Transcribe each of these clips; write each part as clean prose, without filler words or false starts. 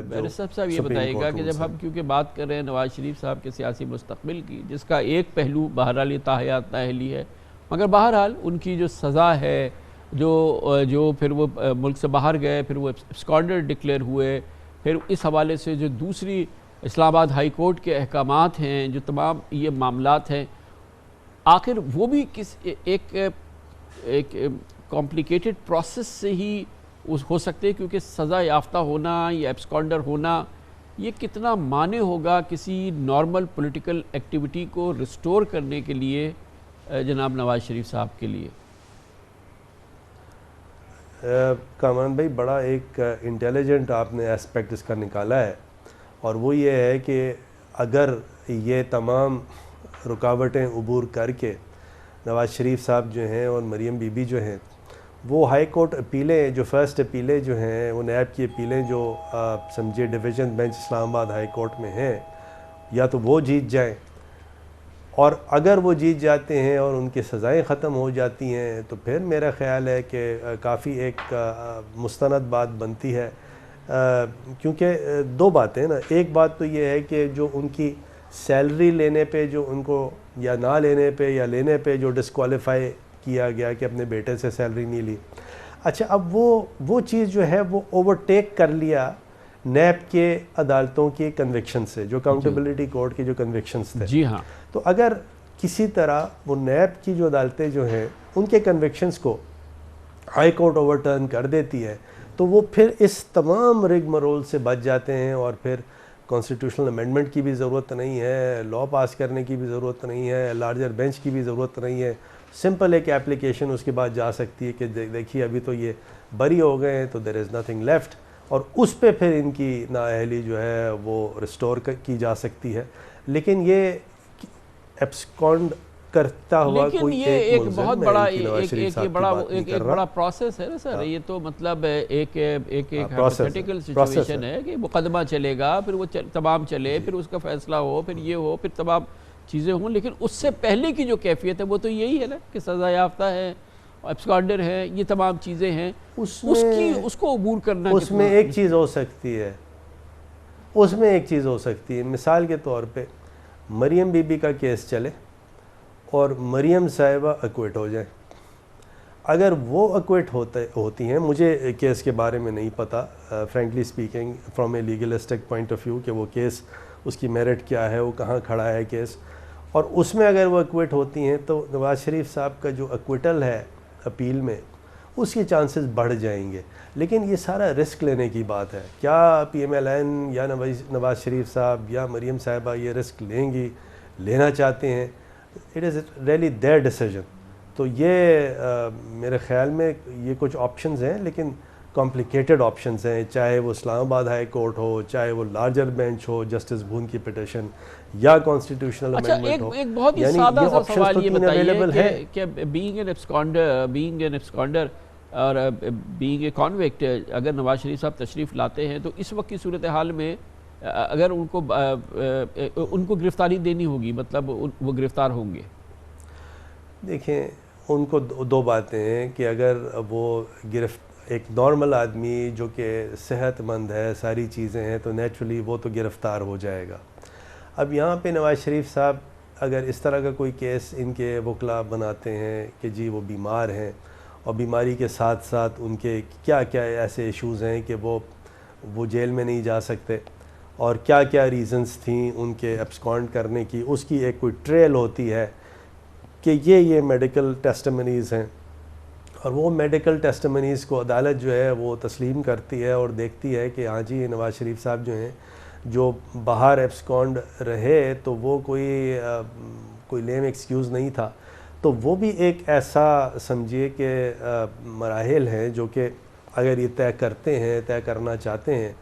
Barrister صاحب یہ بتائیے گا کہ جب ہم کیونکہ بات کر رہے ہیں نواز شریف صاحب کے سیاسی مستقبل کی، جس کا ایک پہلو بہرحال یہ تاحیات نااہلی ہے، مگر بہرحال ان کی جو سزا ہے، جو پھر وہ ملک سے باہر گئے، پھر وہ ایبسکانڈر ڈکلیئر ہوئے، پھر اس حوالے سے جو دوسری اسلام آباد ہائی کورٹ کے احکامات ہیں، جو تمام یہ معاملات ہیں، آخر وہ بھی ایک کمپلیکیٹڈ پروسیس سے ہی ہو سکتے، کیونکہ سزا یافتہ ہونا یا ایبسکانڈر ہونا یہ کتنا مانع ہوگا کسی نارمل پولیٹیکل ایکٹیویٹی کو ریسٹور کرنے کے لیے جناب نواز شریف صاحب کے لیے؟ کامران بھائی، بڑا ایک انٹیلیجنٹ آپ نے اسپیکٹ اس کا نکالا ہے، اور وہ یہ ہے کہ اگر یہ تمام رکاوٹیں عبور کر کے نواز شریف صاحب جو ہیں اور مریم بی بی جو ہیں، وہ ہائی کورٹ اپیلیں، جو فرسٹ اپیلیں جو ہیں، وہ نیب کی اپیلیں جو سمجھے ڈویژن بینچ اسلام آباد ہائی کورٹ میں ہیں، یا تو وہ جیت جائیں، اور اگر وہ جیت جاتے ہیں اور ان کی سزائیں ختم ہو جاتی ہیں، تو پھر میرا خیال ہے کہ کافی ایک مستند بات بنتی ہے. کیونکہ دو باتیں نا، ایک بات تو یہ ہے کہ جو ان کی سیلری لینے پہ جو ان کو یا نہ لینے پہ یا لینے پہ جو ڈسکوالیفائی کیا گیا کہ اپنے بیٹے سے سیلری نہیں لی، اچھا اب وہ چیز جو ہے وہ اوورٹیک کر لیا نیب کے عدالتوں کی کنوکشن سے، جو اکاؤنٹیبلٹی کورٹ کے جو کنوکشنز تھے. جی ہاں. تو اگر کسی طرح وہ نیب کی جو عدالتیں جو ہیں ان کے کنوکشنز کو ہائی کورٹ اوور ٹرن کر دیتی ہے، تو وہ پھر اس تمام رگ مرول سے بچ جاتے ہیں، اور پھر کانسٹیٹیوشنل امینڈمنٹ کی بھی ضرورت نہیں ہے، لا پاس کرنے کی بھی ضرورت نہیں ہے، لارجر بینچ کی بھی ضرورت نہیں ہے. سمپل ایک اپلیکیشن اس کے بعد جا سکتی ہے کہ دیکھیے ابھی تو یہ بری ہو گئے ہیں، تو دیر از نتھنگ لیفٹ، اور اس پہ پھر ان کی نااہلی جو ہے وہ ریسٹور کی جا سکتی ہے. لیکن یہ ایبسکانڈ کرتا ہوا کوئی ایک بہت بڑا ایک بڑا پروسیس ہے نا سر. یہ تو مطلب ایک ہائپوتھیٹیکل سچویشن ہے کہ مقدمہ چلے گا، پھر وہ تمام چلے، پھر اس کا فیصلہ ہو، پھر یہ ہو، پھر تمام چیزیں ہوں. لیکن اس سے پہلے کی جو کیفیت ہے وہ تو یہی ہے نا کہ سزا یافتہ ہے، ایبسکانڈر ہے، یہ تمام چیزیں ہیں، اس کو عبور کرنا. اس میں ایک چیز ہو سکتی ہے، مثال کے طور پہ مریم بی بی کا کیس چلے اور مریم صاحبہ اکویٹ ہو جائیں. اگر وہ اکویٹ ہوتی ہیں، مجھے کیس کے بارے میں نہیں پتا frankly speaking from a legalistic point of view کہ وہ کیس اس کی میرٹ کیا ہے، وہ کہاں کھڑا ہے کیس، اور اس میں اگر وہ اکویٹ ہوتی ہیں تو نواز شریف صاحب کا جو اکویٹل ہے اپیل میں، اس کے چانسز بڑھ جائیں گے. لیکن یہ سارا رسک لینے کی بات ہے. کیا پی ایم ایل این یا نواز شریف صاحب یا مریم صاحبہ یہ رسک لینا چاہتے ہیں؟ It is really their decision. تو یہ میرے خیال میں یہ کچھ آپشنز ہیں، لیکن کمپلیکیٹڈ آپشنز ہیں، چاہے وہ اسلام آباد ہائی کورٹ ہو، چاہے وہ لارجر بینچ ہو، جسٹس بھون کی پٹیشن، یا کانسٹیٹیوشنل امینڈمنٹ ہو. ایک بہت ہی سادہ سا سوال یہ بتائیے کہ بینگ این ایبسکانڈر اور بینگ اے کانوکٹ، اگر نواز شریف صاحب تشریف لاتے ہیں تو اس وقت کی صورتحال میں اگر ان کو گرفتاری دینی ہوگی، مطلب وہ گرفتار ہوں گے؟ دیکھیں، ان کو دو باتیں ہیں کہ اگر وہ ایک نارمل آدمی جو کہ صحت مند ہے، ساری چیزیں ہیں، تو نیچرلی وہ تو گرفتار ہو جائے گا. اب یہاں پہ نواز شریف صاحب اگر اس طرح کا کوئی کیس ان کے وکلا بناتے ہیں کہ جی وہ بیمار ہیں، اور بیماری کے ساتھ ساتھ ان کے کیا کیا ایسے ایشوز ہیں کہ وہ جیل میں نہیں جا سکتے، اور کیا کیا ریزنز تھیں ان کے ایبسکانڈ کرنے کی، اس کی ایک کوئی ٹریل ہوتی ہے کہ یہ میڈیکل ٹیسٹمنیز ہیں، اور وہ میڈیکل ٹیسٹمنیز کو عدالت جو ہے وہ تسلیم کرتی ہے اور دیکھتی ہے کہ ہاں جی نواز شریف صاحب جو ہیں جو باہر ایبسکانڈ رہے تو وہ کوئی لیم ایکسکیوز نہیں تھا. تو وہ بھی ایک ایسا سمجھیے کہ مراحل ہیں جو کہ اگر یہ طے کرنا چاہتے ہیں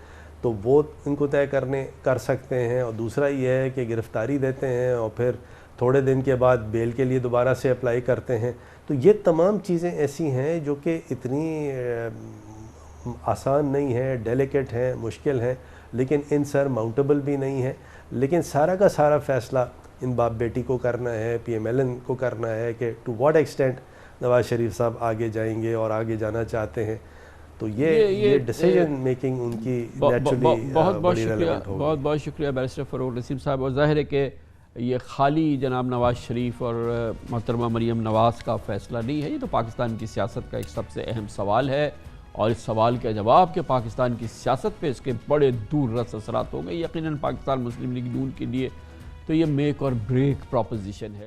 تو وہ ان کو طے کر سکتے ہیں. اور دوسرا یہ ہے کہ گرفتاری دیتے ہیں اور پھر تھوڑے دن کے بعد بیل کے لیے دوبارہ سے اپلائی کرتے ہیں. تو یہ تمام چیزیں ایسی ہیں جو کہ اتنی آسان نہیں ہیں، ڈیلیکیٹ ہیں، مشکل ہیں، لیکن ان سر ماؤنٹیبل بھی نہیں ہے. لیکن سارا کا سارا فیصلہ ان باپ بیٹی کو کرنا ہے، پی ایم ایل این کو کرنا ہے کہ to what extent Nawaz Sharif صاحب آگے جائیں گے اور آگے جانا چاہتے ہیں. تو یہ ڈیسیجن میکنگ ان کی نیچرلی بہت بہت شکریہ بیرسٹر فروغ نسیم صاحب. اور ظاہر ہے کہ یہ خالی جناب نواز شریف اور محترمہ مریم نواز کا فیصلہ نہیں ہے، یہ تو پاکستان کی سیاست کا ایک سب سے اہم سوال ہے، اور اس سوال کے جواب کے پاکستان کی سیاست پہ اس کے بڑے دور رس اثرات ہوں گے. یقیناً پاکستان مسلم لیگ نون کے لیے تو یہ میک اور بریک پروپوزیشن ہے.